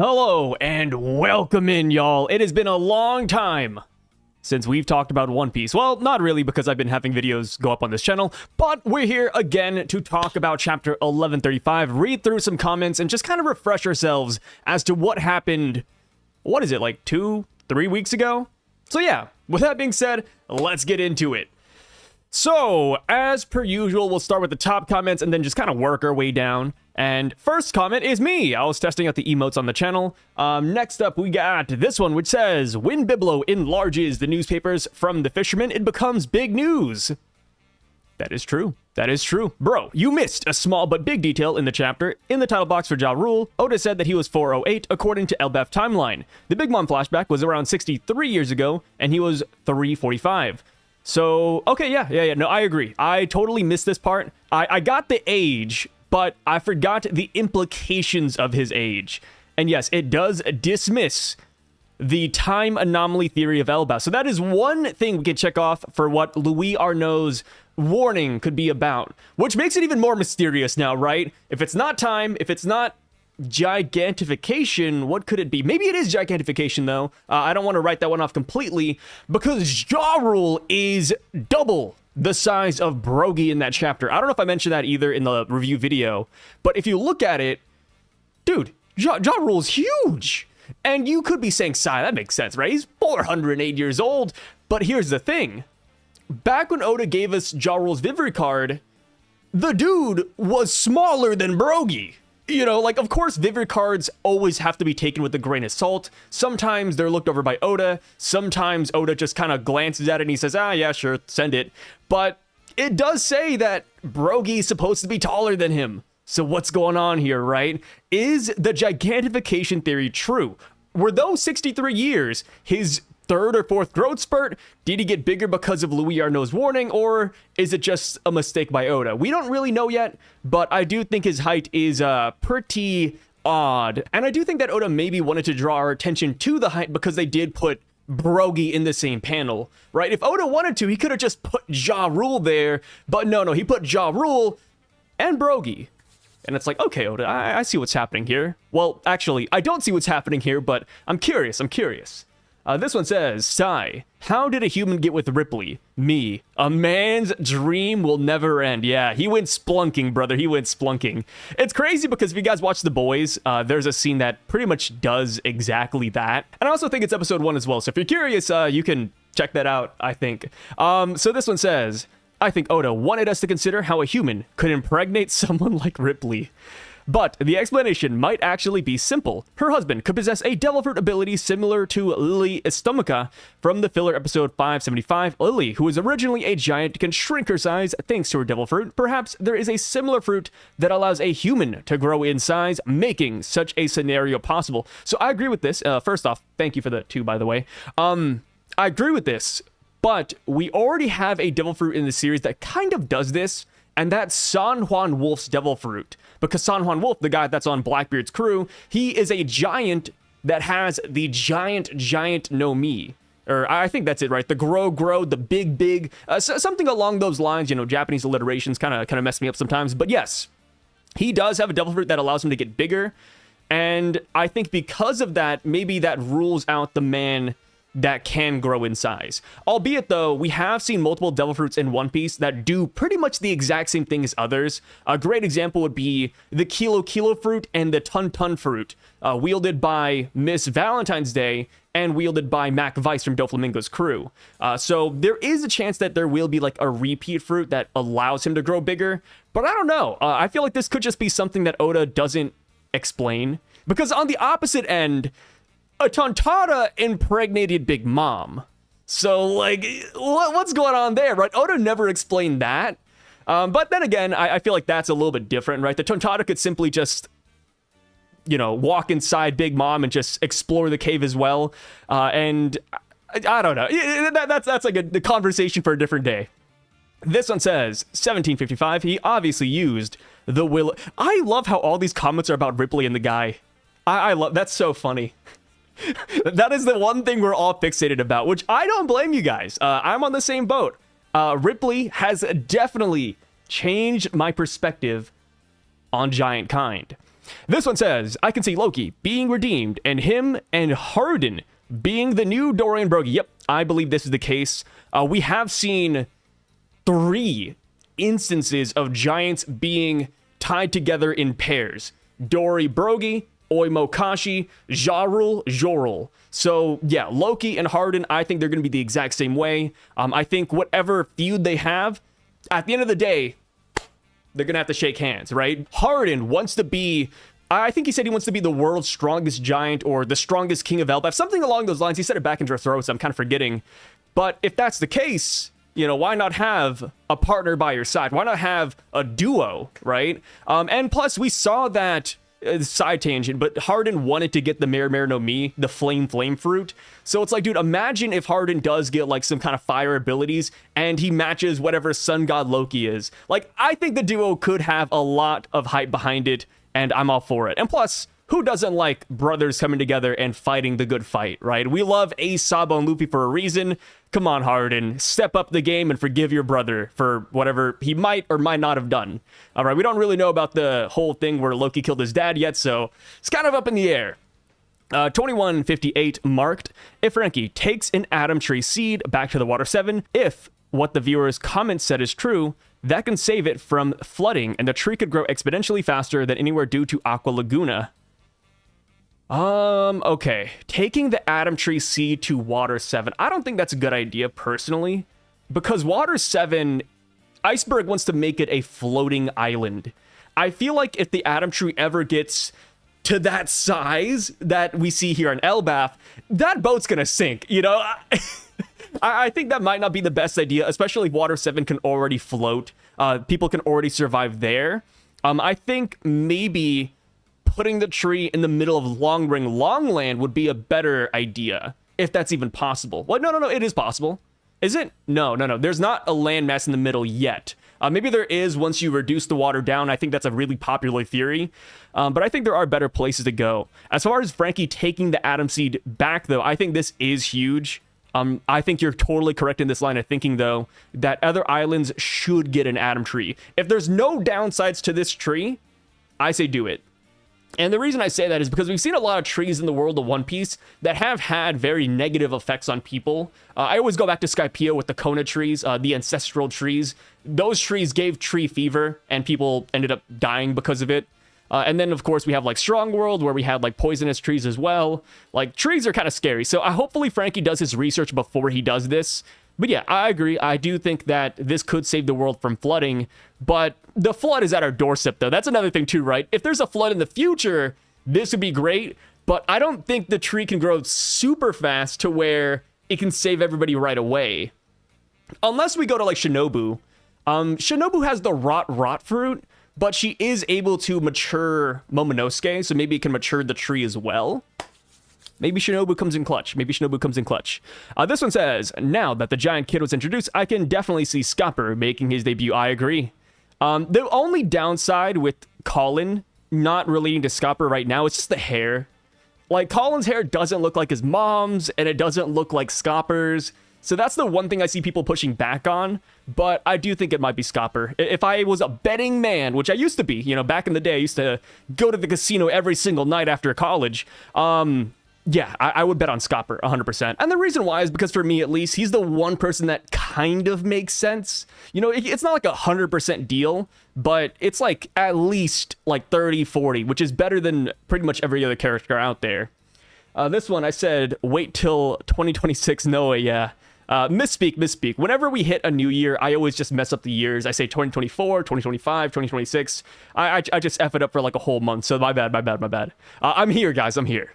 Hello and welcome in, y'all. It has been a long time since we've talked about One Piece. Well, not really, because I've been having videos go up on this channel, but we're here again to talk about chapter 1135, read through some comments, and just kind of refresh ourselves as to what happened, what is it, like 2-3 weeks ago? So yeah, with that being said, let's get into it. So, as per usual, we'll start with the top comments and then just kind of work our way down. And first comment is me. I was testing out the emotes on the channel. Next up, we got this one, which says, when Biblo enlarges the newspapers from the fishermen, it becomes big news. That is true. That is true. Bro, you missed a small but big detail in the chapter. In the title box for Jarul, Oda said that he was 408 according to Elbaph timeline. The Big Mom flashback was around 63 years ago, and he was 345. So, okay, yeah, no, I agree. I totally missed this part. I got the age, but I forgot the implications of his age. And yes, it does dismiss the time anomaly theory of Elbaph. So that is one thing we can check off for what Louis Arnaud's warning could be about, which makes it even more mysterious now, right? If it's not time, if it's not gigantification, what could it be? Maybe it is gigantification, though. I don't want to write that one off completely, because Jarul is double the size of Brogy in that chapter. I don't know if I mentioned that either in the review video, but if you look at it, dude, Jarul's huge. And you could be saying, Sai, that makes sense, right? He's 408 years old. But here's the thing. Back when Oda gave us Jarul's Vivre card, the dude was smaller than Brogy. You know, like, of course, Vivre cards always have to be taken with a grain of salt. Sometimes they're looked over by Oda. Sometimes Oda just kind of glances at it and he says, ah, yeah, sure, send it. But it does say that Brogy's supposed to be taller than him. So what's going on here, right? Is the gigantification theory true? Were those 63 years his third or fourth growth spurt? Did he get bigger because of Louis Arnaud's warning, or is it just a mistake by Oda? We don't really know yet, but I do think his height is pretty odd. And I do think that Oda maybe wanted to draw our attention to the height because they did put Brogy in the same panel, right? If Oda wanted to, he could have just put Jarul there, but no, he put Jarul and Brogy. And it's like, okay, Oda, I see what's happening here. Well, actually, I don't see what's happening here, but I'm curious. This one says, Sai, how did a human get with Ripley? Me. A man's dream will never end. Yeah, he went splunking, brother. He went splunking. It's crazy because if you guys watch The Boys, there's a scene that pretty much does exactly that. And I also think it's episode 1 as well. So if you're curious, you can check that out, I think. So this one says, I think Oda wanted us to consider how a human could impregnate someone like Ripley. But the explanation might actually be simple. Her husband could possess a devil fruit ability similar to Lily Estomaca from the filler episode 575. Lily, who was originally a giant, can shrink her size thanks to her devil fruit. Perhaps there is a similar fruit that allows a human to grow in size, making such a scenario possible. So I agree with this. First off, thank you for the 2, by the way. I agree with this, but we already have a devil fruit in the series that kind of does this. And that's San Juan Wolf's devil fruit. Because San Juan Wolf, the guy that's on Blackbeard's crew, he is a giant that has the giant no mi. Or I think that's it, right? The grow, the big, something along those lines. You know, Japanese alliterations kind of mess me up sometimes. But yes, he does have a devil fruit that allows him to get bigger. And I think because of that, maybe that rules out the man that can grow in size. Albeit, though, we have seen multiple devil fruits in One Piece that do pretty much the exact same thing as others. A great example would be the Kilo fruit and the Ton fruit, wielded by Miss Valentine's Day and wielded by Mac Vice from Doflamingo's crew. So there is a chance that there will be like a repeat fruit that allows him to grow bigger, but I don't know. I feel like this could just be something that Oda doesn't explain, because on the opposite end, a Tontada impregnated Big Mom. So, like, what's going on there, right? Oda never explained that. But then again, I feel like that's a little bit different, right? The Tontada could simply just, you know, walk inside Big Mom and just explore the cave as well. And I don't know. That's like the conversation for a different day. This one says, 1755, he obviously used the will. I love how all these comments are about Ripley and the guy. I love, that's so funny. That is the one thing we're all fixated about, which I don't blame you guys. I'm on the same boat. Ripley has definitely changed my perspective on giant kind. This one says, I can see Loki being redeemed and him and Harden being the new Dory and Broggy. Yep, I believe this is the case. We have seen 3 instances of giants being tied together in pairs. Dory, Broggy, Oimokashi, Jarul. So yeah, Loki and Harden, I think they're going to be the exact same way. I think whatever feud they have, at the end of the day, they're going to have to shake hands, right? Harden wants to be, I think he said he wants to be the world's strongest giant or the strongest king of Elbaph, something along those lines. He said it back in Dressrosa, I'm kind of forgetting. But if that's the case, you know, why not have a partner by your side? Why not have a duo, right? And plus, we saw that side tangent, but Harden wanted to get the Mare no Mi, the flame fruit. So it's like, dude, imagine if Harden does get like some kind of fire abilities and he matches whatever sun god Loki is. Like, I think the duo could have a lot of hype behind it, and I'm all for it. And plus, who doesn't like brothers coming together and fighting the good fight, right? We love Ace, Sabo, and Luffy for a reason. Come on, Harden, step up the game and forgive your brother for whatever he might or might not have done. All right, we don't really know about the whole thing where Loki killed his dad yet, so it's kind of up in the air. 2158 marked. If Frankie takes an Adam Tree seed back to the Water 7, if what the viewer's comment said is true, that can save it from flooding, and the tree could grow exponentially faster than anywhere due to Aqua Laguna. Okay. Taking the Adam Tree seed to Water 7. I don't think that's a good idea, personally, because Water 7, Iceberg wants to make it a floating island. I feel like if the Adam Tree ever gets to that size that we see here in Elbaph, that boat's gonna sink, you know? I think that might not be the best idea, especially if Water 7 can already float. People can already survive there. I think maybe putting the tree in the middle of Longland would be a better idea, if that's even possible. Well, no, it is possible. Is it? No. There's not a landmass in the middle yet. Maybe there is once you reduce the water down. I think that's a really popular theory. But I think there are better places to go. As far as Frankie taking the Atom Seed back, though, I think this is huge. I think you're totally correct in this line of thinking, though, that other islands should get an Atom Tree. If there's no downsides to this tree, I say do it. And the reason I say that is because we've seen a lot of trees in the world of One Piece that have had very negative effects on people. I always go back to Skypiea with the Kona trees, the ancestral trees. Those trees gave tree fever, and people ended up dying because of it. And then, of course, we have, like, Strong World, where we had, like, poisonous trees as well. Like, trees are kind of scary. So hopefully Frankie does his research before he does this. But yeah, I agree. I do think that this could save the world from flooding, but the flood is at our doorstep, though. That's another thing, too, right? If there's a flood in the future, this would be great, but I don't think the tree can grow super fast to where it can save everybody right away. Unless we go to, like, Shinobu. Shinobu has the rot fruit, but she is able to mature Momonosuke, so maybe it can mature the tree as well. Maybe Shinobu comes in clutch. This one says, now that the giant kid was introduced, I can definitely see Scopper making his debut. I agree. The only downside with Colin not relating to Scopper right now is just the hair. Like, Colin's hair doesn't look like his mom's, and it doesn't look like Scopper's. So that's the one thing I see people pushing back on, but I do think it might be Scopper. If I was a betting man, which I used to be, you know, back in the day, I used to go to the casino every single night after college, yeah, I would bet on Scopper 100%. And the reason why is because for me, at least, he's the one person that kind of makes sense. You know, it's not like a 100% deal, but it's like at least like 30, 40, which is better than pretty much every other character out there. This one, I said, wait till 2026 Noah, yeah. Misspeak. Whenever we hit a new year, I always just mess up the years. I say 2024, 2025, 2026. I just F it up for like a whole month, so my bad. I'm here, guys, I'm here.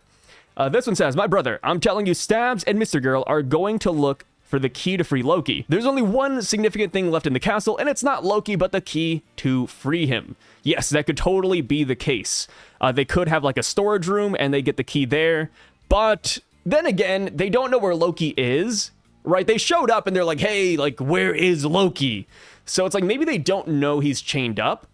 This one says, my brother, I'm telling you, Stabs and Mr. Girl are going to look for the key to free Loki. There's only one significant thing left in the castle, and it's not Loki, but the key to free him. Yes, that could totally be the case. They could have like a storage room, and they get the key there. But then again, they don't know where Loki is, right? They showed up, and they're like, hey, like, where is Loki? So it's like, maybe they don't know he's chained up.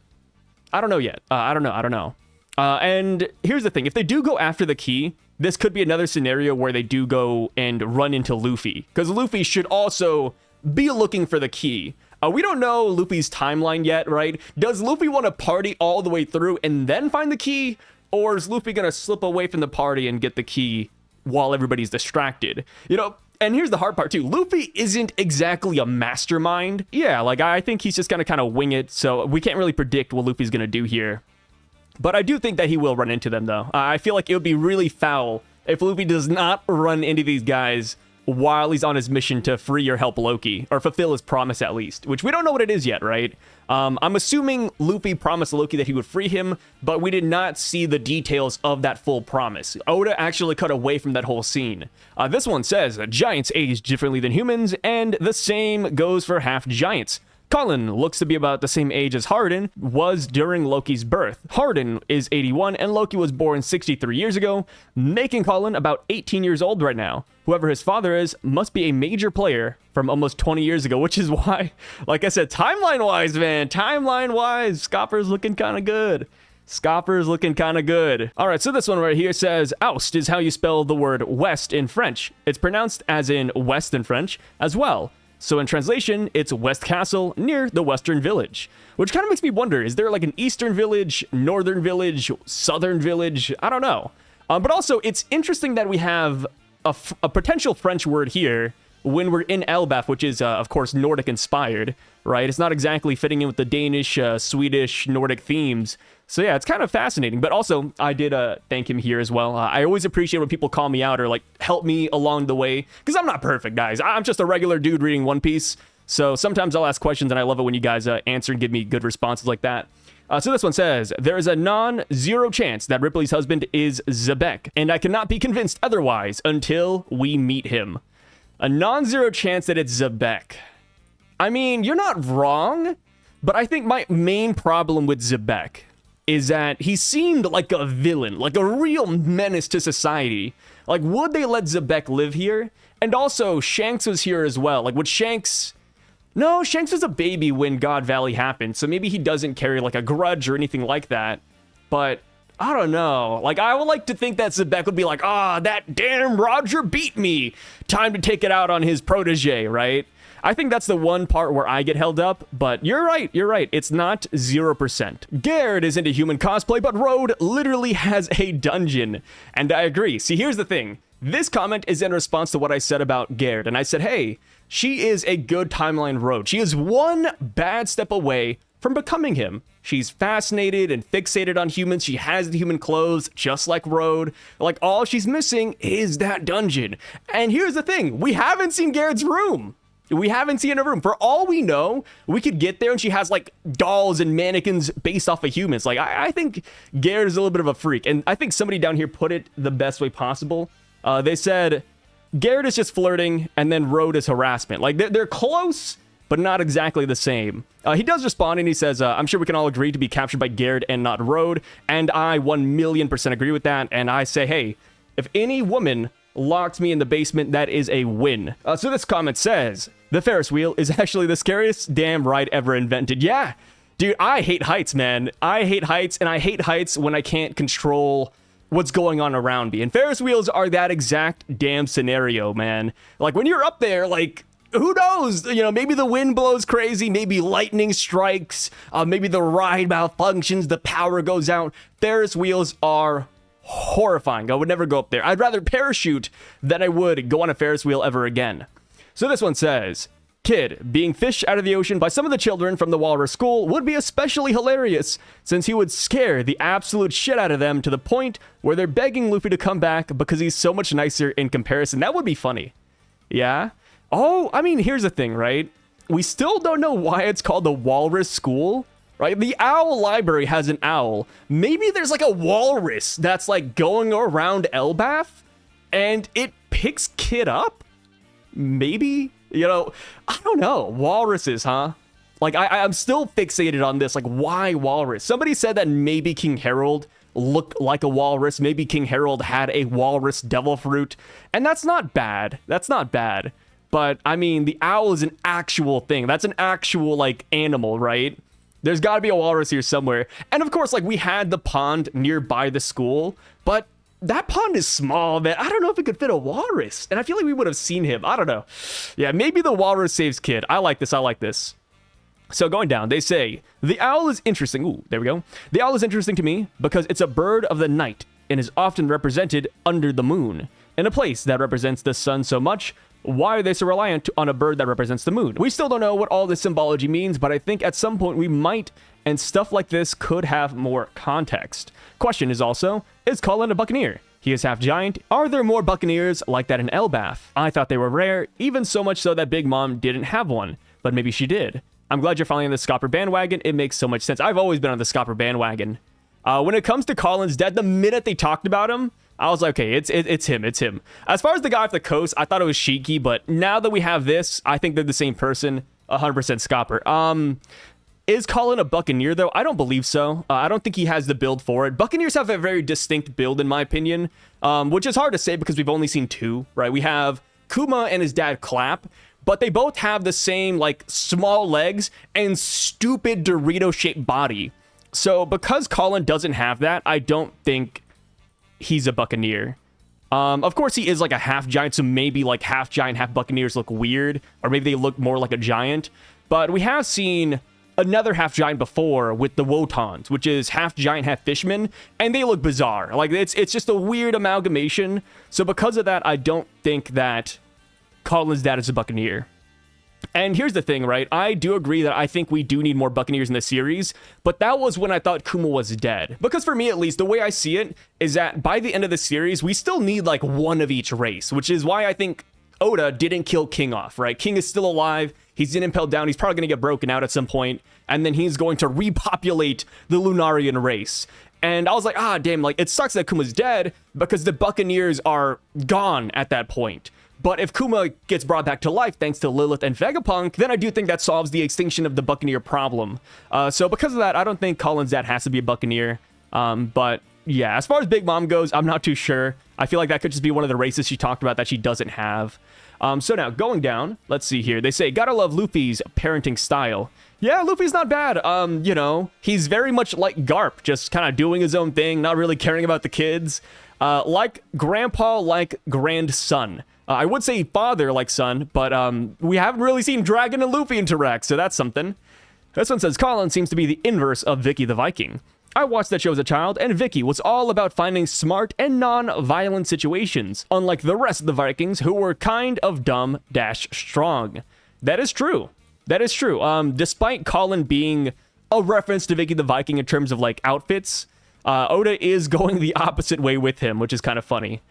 I don't know yet. I don't know. And here's the thing. If they do go after the key, this could be another scenario where they do go and run into Luffy, because Luffy should also be looking for the key. We don't know Luffy's timeline yet, right? Does Luffy want to party all the way through and then find the key? Or is Luffy going to slip away from the party and get the key while everybody's distracted? You know, and here's the hard part too. Luffy isn't exactly a mastermind. Yeah, like I think he's just going to kind of wing it. So we can't really predict what Luffy's going to do here. But I do think that he will run into them though. I feel like it would be really foul if Luffy does not run into these guys while he's on his mission to free or help Loki, or fulfill his promise at least, which we don't know what it is yet, right? I'm assuming Luffy promised Loki that he would free him, but we did not see the details of that full promise. Oda actually cut away from that whole scene. This one says, giants age differently than humans, and the same goes for half giants. Colin looks to be about the same age as Harden was during Loki's birth. Harden is 81 and Loki was born 63 years ago, making Colin about 18 years old right now. Whoever his father is must be a major player from almost 20 years ago, which is why, like I said, timeline-wise, man, timeline-wise, Scopper's looking kind of good. Scopper's looking kind of good. All right, so this one right here says, oust is how you spell the word west in French. It's pronounced as in west in French as well. So in translation, it's West Castle near the Western Village, which kind of makes me wonder, is there like an Eastern Village, Northern Village, Southern Village? I don't know. But also, it's interesting that we have a potential French word here when we're in Elbaph, which is, of course, Nordic inspired, right? It's not exactly fitting in with the Danish, Swedish, Nordic themes. So yeah, it's kind of fascinating. But also, I did thank him here as well. I always appreciate when people call me out or like help me along the way, because I'm not perfect, guys. I'm just a regular dude reading One Piece. So sometimes I'll ask questions, and I love it when you guys answer and give me good responses like that. So this one says, there is a non-zero chance that Ripley's husband is Xebec, and I cannot be convinced otherwise until we meet him. A non-zero chance that it's Xebec. I mean, you're not wrong, but I think my main problem with Xebec is that he seemed like a villain, like a real menace to society. Like, would they let Xebec live here? And also, Shanks was here as well. Like, would Shanks... No, Shanks was a baby when God Valley happened, so maybe he doesn't carry, like, a grudge or anything like that. But, I don't know. Like, I would like to think that Xebec would be like, that damn Roger beat me. Time to take it out on his protege, right? I think that's the one part where I get held up, but you're right. It's not 0%. Garrett is into human cosplay, but Road literally has a dungeon. And I agree. See, here's the thing. This comment is in response to what I said about Garrett, and I said, hey, she is a good timeline Road. She is one bad step away from becoming him. She's fascinated and fixated on humans. She has the human clothes, just like Road. Like, all she's missing is that dungeon. And here's the thing. We haven't seen Garrett's room. We haven't seen a room. For all we know, we could get there and she has like dolls and mannequins based off of humans. Like, I think Garrett is a little bit of a freak. And I think somebody down here put it the best way possible. They said, Garrett is just flirting and then Road is harassment. Like, they're close, but not exactly the same. He does respond and he says, I'm sure we can all agree to be captured by Garrett and not Road. And I 1,000,000% agree with that. And I say, hey, if any woman locked me in the basement, that is a win. So this comment says, the Ferris Wheel is actually the scariest damn ride ever invented. Yeah, dude, I hate heights, man. I hate heights, and I hate heights when I can't control what's going on around me. And Ferris wheels are that exact damn scenario, man. Like, when you're up there, like, who knows? You know, maybe the wind blows crazy, maybe lightning strikes, maybe the ride malfunctions, the power goes out. Ferris wheels are horrifying. I would never go up there. I'd rather parachute than I would go on a Ferris wheel ever again. So this one says, Kid being fished out of the ocean by some of the children from the Walrus School would be especially hilarious, since he would scare the absolute shit out of them to the point where they're begging Luffy to come back because he's so much nicer in comparison. That would be funny. Yeah? Oh, I mean, here's the thing, right? We still don't know why it's called the Walrus School, right? The Owl Library has an owl. Maybe there's like a walrus that's like going around Elbaph and it picks Kid up? Maybe? You know, I don't know. Walruses, huh? Like, I'm still fixated on this. Like, why walrus? Somebody said that maybe King Harold looked like a walrus. Maybe King Harold had a walrus devil fruit. And that's not bad. That's not bad. But, I mean, the owl is an actual thing. That's an actual, like, animal, right? There's got to be a walrus here somewhere. And, of course, like, we had the pond nearby the school. But that pond is small, man. I don't know if it could fit a walrus. And I feel like we would have seen him. I don't know. Yeah, maybe the walrus saves Kid. I like this. I like this. So going down, they say, the owl is interesting. Ooh, there we go. The owl is interesting to me because it's a bird of the night and is often represented under the moon. In a place that represents the sun so much, why are they so reliant on a bird that represents the moon? We still don't know what all this symbology means, but I think at some point we might, and stuff like this could have more context. Question is also, is Colin a Buccaneer? He is half giant. Are there more Buccaneers like that in Elbaph? I thought they were rare, even so much so that Big Mom didn't have one, but maybe she did. I'm glad you're finally on the Scopper bandwagon. It makes so much sense. I've always been on the Scopper bandwagon. When it comes to Colin's dad, the minute they talked about him, I was like, okay, it's him. As far as the guy off the coast, I thought it was Shiki, but now that we have this, I think they're the same person. 100% Scopper. Is Colin a Buccaneer, though? I don't believe so. I don't think he has the build for it. Buccaneers have a very distinct build, in my opinion, which is hard to say because we've only seen two, right? We have Kuma and his dad Clap, but they both have the same, like, small legs and stupid Dorito-shaped body. So because Colin doesn't have that, I don't think he's a Buccaneer. Of course, he is like a half giant, so maybe like half giant, half Buccaneers look weird, or maybe they look more like a giant. But we have seen another half giant before with the Wotans, which is half giant, half fishman, and they look bizarre. Like it's just a weird amalgamation. So because of that, I don't think that Colin's dad is a Buccaneer. And here's the thing, right? I do agree that I think we do need more Buccaneers in the series, but that was when I thought Kuma was dead. Because for me, at least, the way I see it is that by the end of the series, we still need like one of each race, which is why I think Oda didn't kill King off, right? King is still alive. He's in impelled down. He's probably going to get broken out at some point, and then he's going to repopulate the Lunarian race. And I was like, damn, like, it sucks that Kuma's dead because the Buccaneers are gone at that point. But if Kuma gets brought back to life thanks to Lilith and Vegapunk, then I do think that solves the extinction of the Buccaneer problem. So because of that, I don't think Colin's dad has to be a Buccaneer. But yeah, as far as Big Mom goes, I'm not too sure. I feel like that could just be one of the races she talked about that she doesn't have. So now, going down, let's see here. They say, gotta love Luffy's parenting style. Yeah, Luffy's not bad. You know, he's very much like Garp, just kind of doing his own thing, not really caring about the kids. Like grandpa, like grandson. I would say father like son, but we haven't really seen Dragon and Luffy interact, so that's something. This one says, Colin seems to be the inverse of Vicky the Viking. I watched that show as a child, and Vicky was all about finding smart and non-violent situations, unlike the rest of the Vikings, who were kind of dumb-strong. That is true. That is true. Despite Colin being a reference to Vicky the Viking in terms of, like, outfits, Oda is going the opposite way with him, which is kind of funny.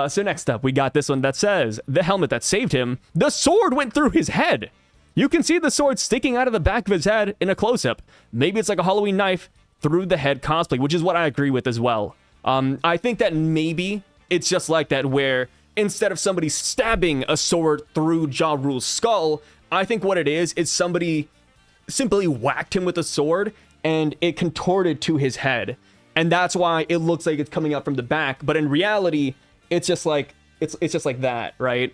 So next up, we got this one that says, the helmet that saved him, the sword went through his head. You can see the sword sticking out of the back of his head in a close-up. Maybe it's like a Halloween knife through the head cosplay, which is what I agree with as well. I think that maybe it's just like that, where instead of somebody stabbing a sword through Jarul's skull, I think what it is somebody simply whacked him with a sword and it contorted to his head. And that's why it looks like it's coming out from the back. But in reality, it's just like it's just like that, right?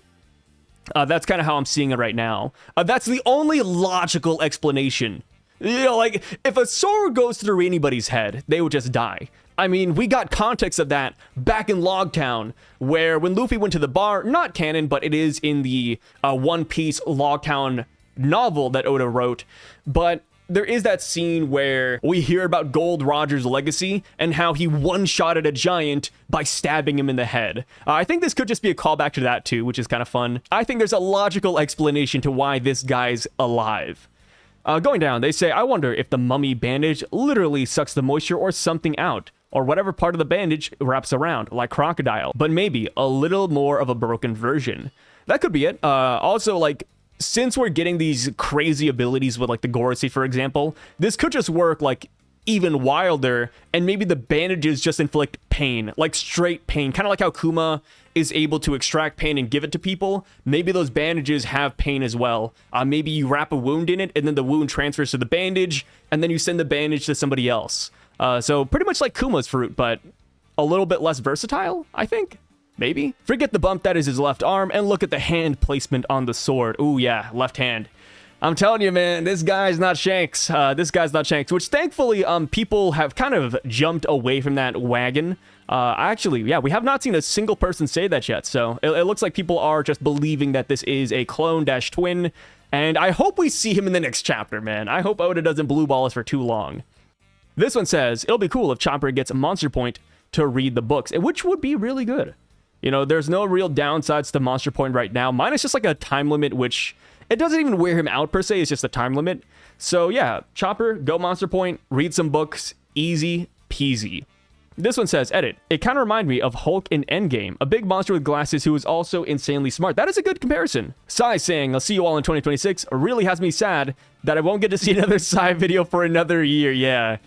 That's kind of how I'm seeing it right now. That's the only logical explanation. You know, like, if a sword goes through anybody's head, they would just die. I mean, we got context of that back in Logtown, where when Luffy went to the bar, not canon, but it is in the One Piece Logtown novel that Oda wrote, but there is that scene where we hear about Gold Roger's legacy and how he one-shotted a giant by stabbing him in the head. I think this could just be a callback to that too, which is kind of fun. I think there's a logical explanation to why this guy's alive. Going down, they say, I wonder if the mummy bandage literally sucks the moisture or something out, or whatever part of the bandage wraps around, like Crocodile, but maybe a little more of a broken version. That could be it. Also, like, since we're getting these crazy abilities with, like, the Gorosei, for example, this could just work, like, even wilder, and maybe the bandages just inflict pain, like straight pain, kind of like how Kuma is able to extract pain and give it to people. Maybe those bandages have pain as well. Maybe you wrap a wound in it, and then the wound transfers to the bandage, and then you send the bandage to somebody else. So pretty much like Kuma's fruit, but a little bit less versatile, I think. Maybe. Forget the bump that is his left arm, and look at the hand placement on the sword. Ooh, yeah, left hand. I'm telling you, man, this guy's not Shanks. This guy's not Shanks, which thankfully, people have kind of jumped away from that wagon. Actually, yeah, we have not seen a single person say that yet, so it looks like people are just believing that this is a clone-twin, and I hope we see him in the next chapter, man. I hope Oda doesn't blue ball us for too long. This one says, it'll be cool if Chopper gets a Monster Point to read the books, which would be really good. You know, there's no real downsides to Monster Point right now. Mine is just like a time limit, which it doesn't even wear him out per se, it's just a time limit. So yeah, Chopper, go Monster Point, read some books, easy peasy. This one says, edit, it kind of reminded me of Hulk in Endgame, a big monster with glasses who is also insanely smart. That is a good comparison. Sai saying, I'll see you all in 2026, really has me sad that I won't get to see another Sai video for another year. Yeah,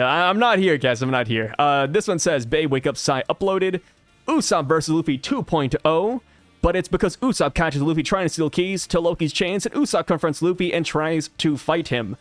I'm not here, guys, I'm not here. This one says, Bae, wake up, Sai uploaded. Usopp versus Luffy 2.0, but it's because Usopp catches Luffy trying to steal keys to Loki's chains, and Usopp confronts Luffy and tries to fight him.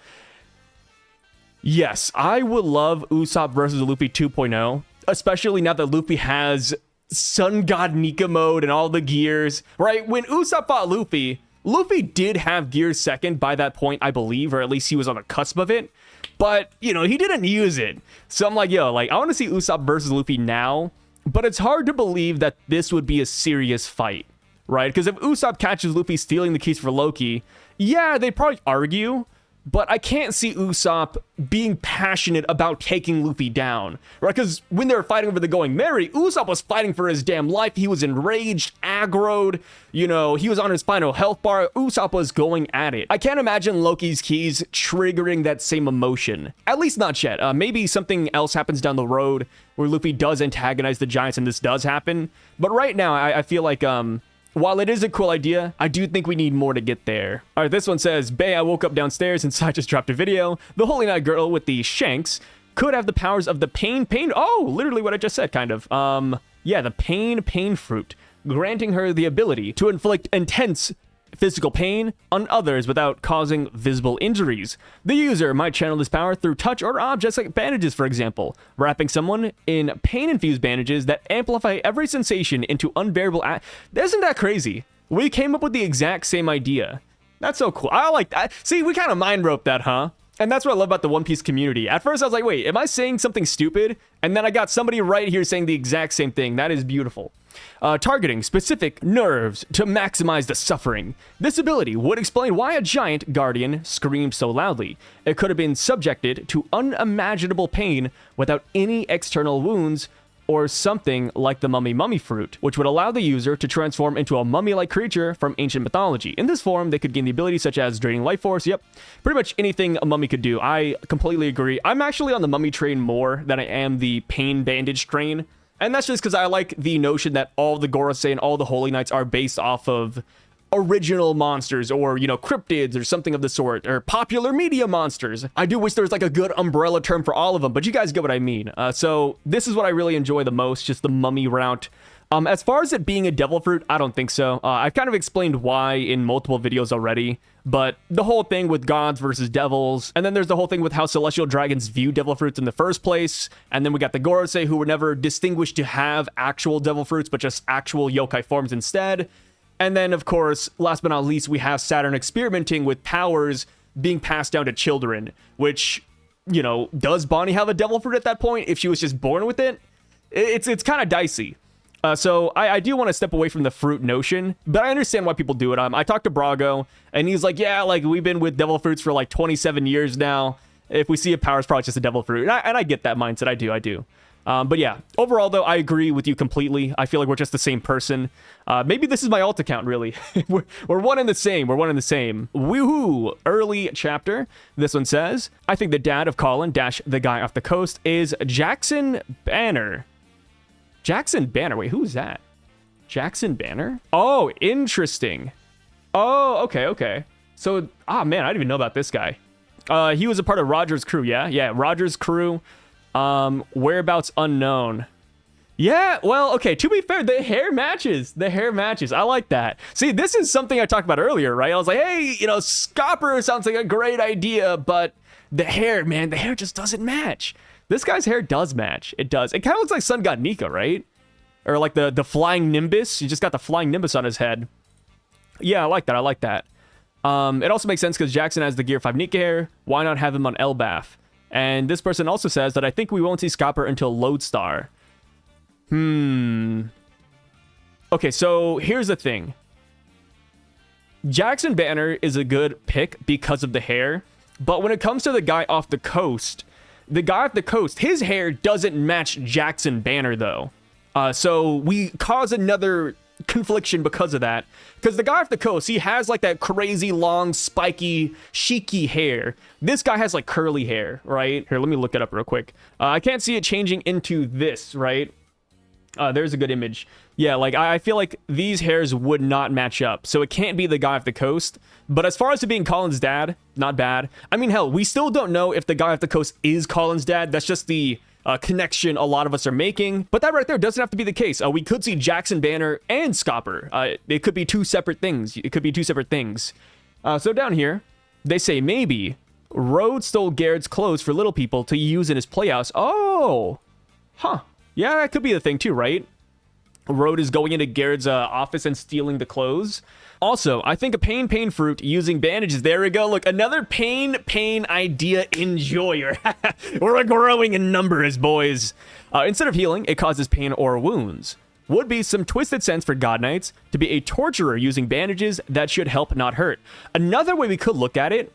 Yes, I would love Usopp versus Luffy 2.0, especially now that Luffy has Sun God Nika mode and all the gears, right? When Usopp fought Luffy, Luffy did have gears second by that point, I believe, or at least he was on the cusp of it, but, you know, he didn't use it. So I'm like, yo, like, I want to see Usopp versus Luffy now, but it's hard to believe that this would be a serious fight, right? Because if Usopp catches Luffy stealing the keys for Loki, yeah, they'd probably argue, but I can't see Usopp being passionate about taking Luffy down, right? Because when they were fighting over the Going Merry, Usopp was fighting for his damn life. He was enraged, aggroed, you know, he was on his final health bar. Usopp was going at it. I can't imagine Loki's keys triggering that same emotion. At least not yet. Maybe something else happens down the road where Luffy does antagonize the Giants and this does happen. But right now, I feel like, while it is a cool idea, I do think we need more to get there. All right, this one says, Bae, I woke up downstairs and Sai just dropped a video. The Holy Knight girl with the shanks could have the powers of the pain. Oh, literally what I just said, kind of. Yeah, the pain fruit, granting her the ability to inflict intense physical pain on others without causing visible injuries. The user might channel this power through touch or objects like bandages, for example, wrapping someone in pain-infused bandages that amplify every sensation into unbearable. Isn't that crazy? We came up with the exact same idea. That's so cool. I like that. See, we kind of mind roped that, huh? And that's what I love about the One Piece community. At first, I was like, wait, am I saying something stupid? And then I got somebody right here saying the exact same thing. That is beautiful. Targeting specific nerves to maximize the suffering. This ability would explain why a giant guardian screamed so loudly. It could have been subjected to unimaginable pain without any external wounds, or something like the mummy fruit, which would allow the user to transform into a mummy-like creature from ancient mythology. In this form, they could gain the ability such as draining life force. Yep, pretty much anything a mummy could do. I completely agree. I'm actually on the mummy train more than I am the pain bandage train. And that's just because I like the notion that all the Gorosei and all the Holy Knights are based off of original monsters, or, you know, cryptids or something of the sort, or popular media monsters. I do wish there was like a good umbrella term for all of them, but you guys get what I mean. So this is what I really enjoy the most, just the mummy route. As far as it being a devil fruit, I don't think so. I've kind of explained why in multiple videos already, but the whole thing with gods versus devils, and then there's the whole thing with how celestial dragons view devil fruits in the first place, and then we got the Gorosei, who were never distinguished to have actual devil fruits, but just actual yokai forms instead. And then, of course, last but not least, we have Saturn experimenting with powers being passed down to children, which, you know, does Bonnie have a devil fruit at that point if she was just born with it? It's kind of dicey. So I do want to step away from the fruit notion, but I understand why people do it. I talked to Brago, and he's like, yeah, like, we've been with devil fruits for like 27 years now. If we see a power, it's probably just a devil fruit. And I get that mindset. I do. But yeah, overall, though, I agree with you completely. I feel like we're just the same person. Maybe this is my alt account, really. we're one and the same. Woohoo! Early chapter. This one says, I think the dad of Colin - the guy off the coast is Jackson Banner. Jackson Banner. Wait, who's that? Jackson Banner? Oh, interesting. Oh, okay. So, man, I didn't even know about this guy. He was a part of Roger's crew, yeah? Yeah, Roger's crew. Whereabouts unknown. Yeah, well, okay, to be fair, the hair matches. I like that. See, this is something I talked about earlier, right? I was like, hey, you know, Scopper sounds like a great idea, but the hair, man, the hair just doesn't match. This guy's hair does match. It does. It kind of looks like Sun God Nika, right? Or like the flying Nimbus. He just got the flying Nimbus on his head. Yeah, I like that. It also makes sense because Jackson has the Gear 5 Nika hair. Why not have him on Elbaph? And this person also says that I think we won't see Scopper until Lodestar. Okay, so here's the thing. Jackson Banner is a good pick because of the hair, but when it comes to the guy off the coast, his hair doesn't match Jackson Banner, though. So we cause another confliction because of that. Because the guy off the coast, he has like that crazy long, spiky, Shiki hair. This guy has like curly hair, right? Here, let me look it up real quick. I can't see it changing into this, right? There's a good image. Yeah, like I feel like these hairs would not match up. So it can't be the guy off the coast. But as far as it being Colin's dad, not bad. I mean, hell, we still don't know if the guy off the coast is Colin's dad. That's just the connection a lot of us are making. But that right there doesn't have to be the case. We could see Jackson Banner and Scopper. It could be two separate things. So down here, they say maybe Rhodes stole Garrett's clothes for little people to use in his playhouse. Oh, huh. Yeah, that could be the thing too, right? Rhodes is going into Garrett's office and stealing the clothes. Also, I think a pain fruit using bandages. There we go. Look, another pain idea enjoyer. We're growing in numbers, boys. Instead of healing, it causes pain or wounds. Would be some twisted sense for God Knights to be a torturer using bandages that should help, not hurt. Another way we could look at it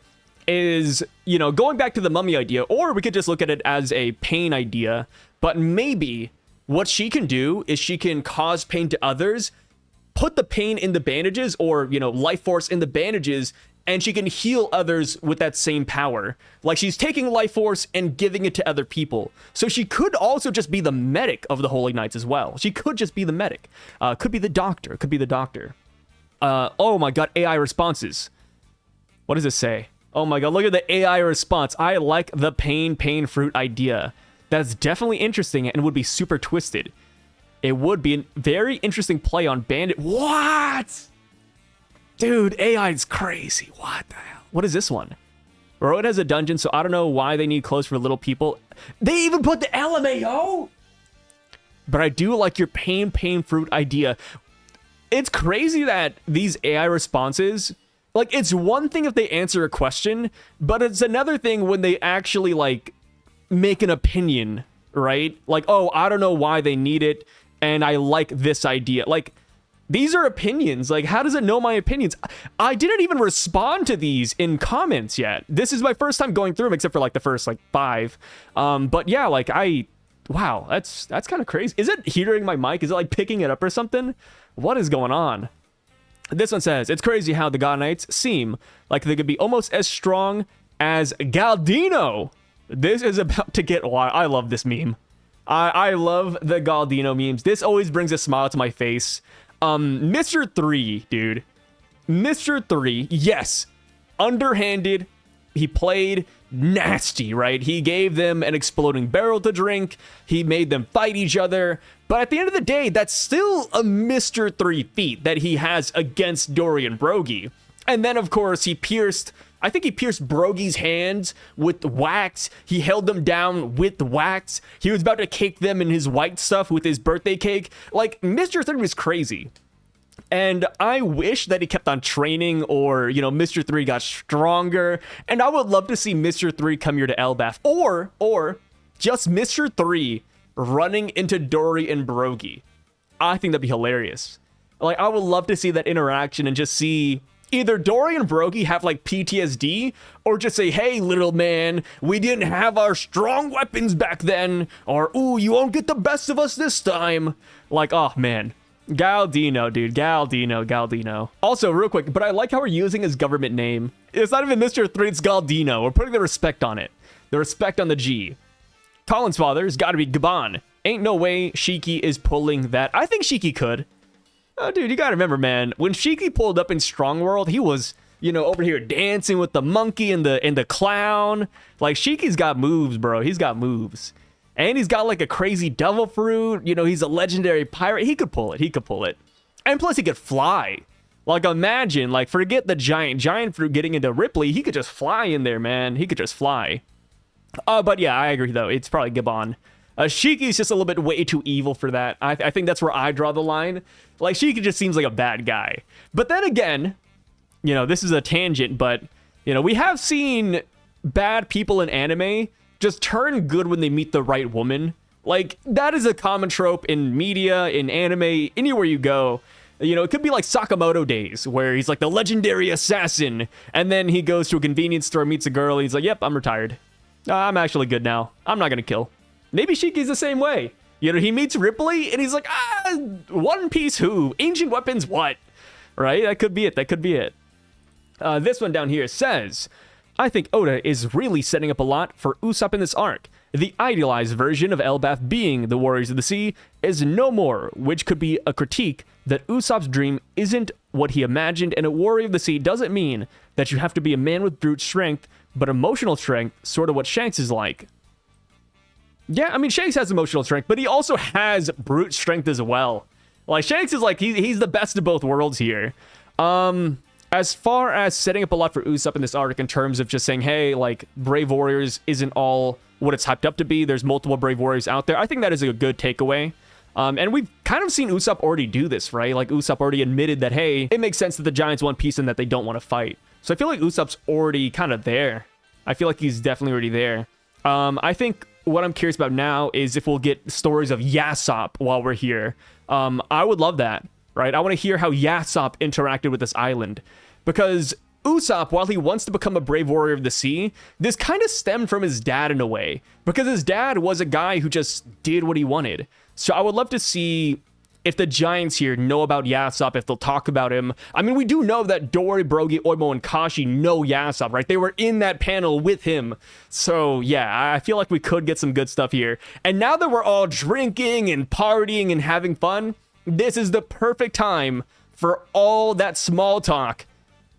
is, you know, going back to the mummy idea, or we could just look at it as a pain idea. But maybe what she can do is she can cause pain to others, put the pain in the bandages, or, you know, life force in the bandages, and she can heal others with that same power. Like, she's taking life force and giving it to other people. So she could also just be the medic of the Holy Knights as well. She could just be the medic. Could be the doctor. Oh my god, AI responses. What does it say? Oh my god, look at the AI response. I like the pain fruit idea. That's definitely interesting and would be super twisted. It would be a very interesting play on Bandit. What? Dude, AI is crazy. What the hell? What is this one? Road has a dungeon, so I don't know why they need clothes for little people. They even put the LMAO? But I do like your pain fruit idea. It's crazy that these AI responses, like, it's one thing if they answer a question, but it's another thing when they actually, like, make an opinion, right? Like, oh, I don't know why they need it, and I like this idea. Like, these are opinions. Like, how does it know my opinions? I didn't even respond to these in comments yet. This is my first time going through them, except for like the first like 5. But yeah, like wow, that's kind of crazy. Is it hearing my mic? Is it like picking it up or something? What is going on? This one says, it's crazy how the God Knights seem like they could be almost as strong as Galino. This is about to get wild. I love this meme. I love the Galino memes. This always brings a smile to my face. Mr. 3, dude. Mr. 3, yes. Underhanded. He played nasty, right? He gave them an exploding barrel to drink. He made them fight each other. But at the end of the day, that's still a Mr. 3 feat that he has against Dorian Brogy. And then, of course, I think he pierced Brogy's hands with wax. He held them down with wax. He was about to cake them in his white stuff with his birthday cake. Like, Mr. 3 was crazy. And I wish that he kept on training, or, you know, Mr. 3 got stronger. And I would love to see Mr. 3 come here to Elbaph. Or just Mr. 3 running into Dory and Brogy. I think that'd be hilarious. Like, I would love to see that interaction and just see either Dory and Brogy have like PTSD, or just say, hey, little man, we didn't have our strong weapons back then, or, ooh, you won't get the best of us this time. Like, oh man. Galino, dude. Galino. Also, real quick, but I like how we're using his government name. It's not even Mr. 3, it's Galino. We're putting the respect on it. The respect on the G. Colin's father's gotta be Gabon. Ain't no way Shiki is pulling that. I think Shiki could. Oh, dude, you gotta remember, man, when Shiki pulled up in Strong World, he was, you know, over here dancing with the monkey and the clown. Like, Shiki's got moves, bro. He's got moves. And he's got like a crazy devil fruit. You know, he's a legendary pirate. He could pull it. And plus he could fly. Like, imagine, like, forget the giant fruit getting into Ripley. He could just fly in there, man. He could just fly. But yeah, I agree though. It's probably Gabon. Shiki's just a little bit way too evil for that. I think that's where I draw the line. Like, Shiki just seems like a bad guy. But then again, you know, this is a tangent, but, you know, we have seen bad people in anime just turn good when they meet the right woman. Like, that is a common trope in media, in anime, anywhere you go. You know, it could be like Sakamoto days, where he's like the legendary assassin, and then he goes to a convenience store, meets a girl, and he's like, yep, I'm retired. I'm actually good now. I'm not gonna kill. Maybe Shiki's the same way. You know, he meets Ripley, and he's like, One Piece who? Ancient weapons what? Right? That could be it. That could be it. This one down here says, I think Oda is really setting up a lot for Usopp in this arc. The idealized version of Elbaph being the Warriors of the Sea is no more, which could be a critique that Usopp's dream isn't what he imagined, and a Warrior of the Sea doesn't mean that you have to be a man with brute strength, but emotional strength, sort of what Shanks is like. Yeah, I mean, Shanks has emotional strength, but he also has brute strength as well. Like, Shanks is like, he's the best of both worlds here. As far as setting up a lot for Usopp in this arc in terms of just saying, hey, like, Brave Warriors isn't all what it's hyped up to be. There's multiple Brave Warriors out there. I think that is a good takeaway. And we've kind of seen Usopp already do this, right? Like, Usopp already admitted that, hey, it makes sense that the Giants want peace and that they don't want to fight. So I feel like Usopp's already kind of there. I feel like he's definitely already there. I think what I'm curious about now is if we'll get stories of Yasopp while we're here. I would love that, right? I want to hear how Yasopp interacted with this island. Because Usopp, while he wants to become a brave warrior of the sea, this kind of stemmed from his dad in a way. Because his dad was a guy who just did what he wanted. So I would love to see if the Giants here know about Yasopp, if they'll talk about him. I mean, we do know that Dory, Brogy, Oimo, and Kashi know Yasopp, right? They were in that panel with him. So yeah, I feel like we could get some good stuff here. And now that we're all drinking and partying and having fun, this is the perfect time for all that small talk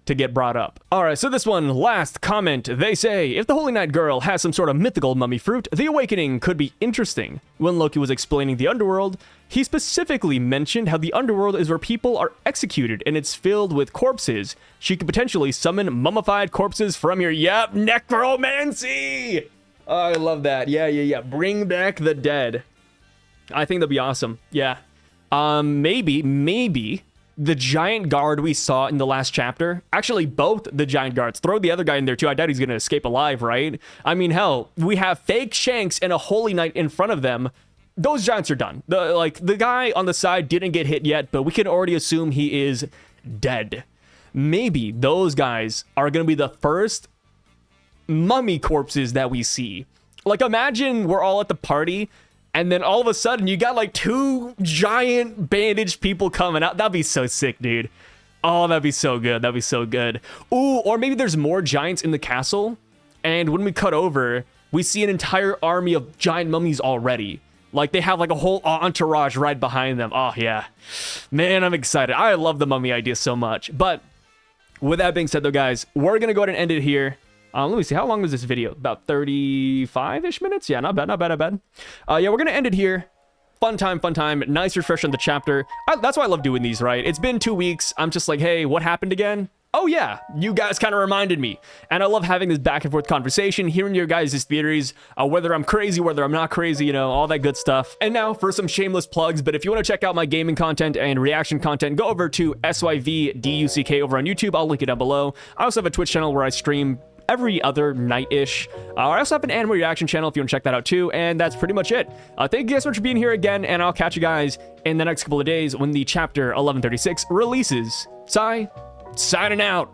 to get brought up. All right, so this one, last comment. They say, if the Holy Night Girl has some sort of mythical mummy fruit, the awakening could be interesting. When Loki was explaining the underworld, he specifically mentioned how the underworld is where people are executed and it's filled with corpses. She could potentially summon mummified corpses from your, yep, necromancy! Oh, I love that. Yeah. Bring back the dead. I think that'd be awesome. Yeah. Maybe the giant guard we saw in the last chapter, actually both the giant guards, throw the other guy in there too. I doubt he's gonna escape alive, right? I mean, hell, we have fake Shanks and a Holy Knight in front of them. Those giants are done. The guy on the side didn't get hit yet, but we can already assume he is dead. Maybe those guys are gonna be the first mummy corpses that we see. Like, imagine we're all at the party and then all of a sudden, you got like 2 giant bandaged people coming out. That'd be so sick, dude. Oh, that'd be so good. That'd be so good. Ooh, or maybe there's more giants in the castle. And when we cut over, we see an entire army of giant mummies already. Like, they have like a whole entourage right behind them. Oh, yeah. Man, I'm excited. I love the mummy idea so much. But with that being said, though, guys, we're going to go ahead and end it here. Let me see. How long was this video? About 35-ish minutes? Yeah, not bad. Yeah, we're going to end it here. Fun time. Nice refresh on the chapter. That's why I love doing these, right? It's been 2 weeks. I'm just like, hey, what happened again? Oh, yeah. You guys kind of reminded me. And I love having this back and forth conversation, hearing your guys' theories, whether I'm crazy, whether I'm not crazy, you know, all that good stuff. And now for some shameless plugs, but if you want to check out my gaming content and reaction content, go over to SYVDUCK over on YouTube. I'll link it down below. I also have a Twitch channel where I stream every other night-ish. I also have an anime reaction channel if you want to check that out too, and that's pretty much it. Thank you guys so much for being here again, and I'll catch you guys in the next couple of days when the chapter 1136 releases. Signing out.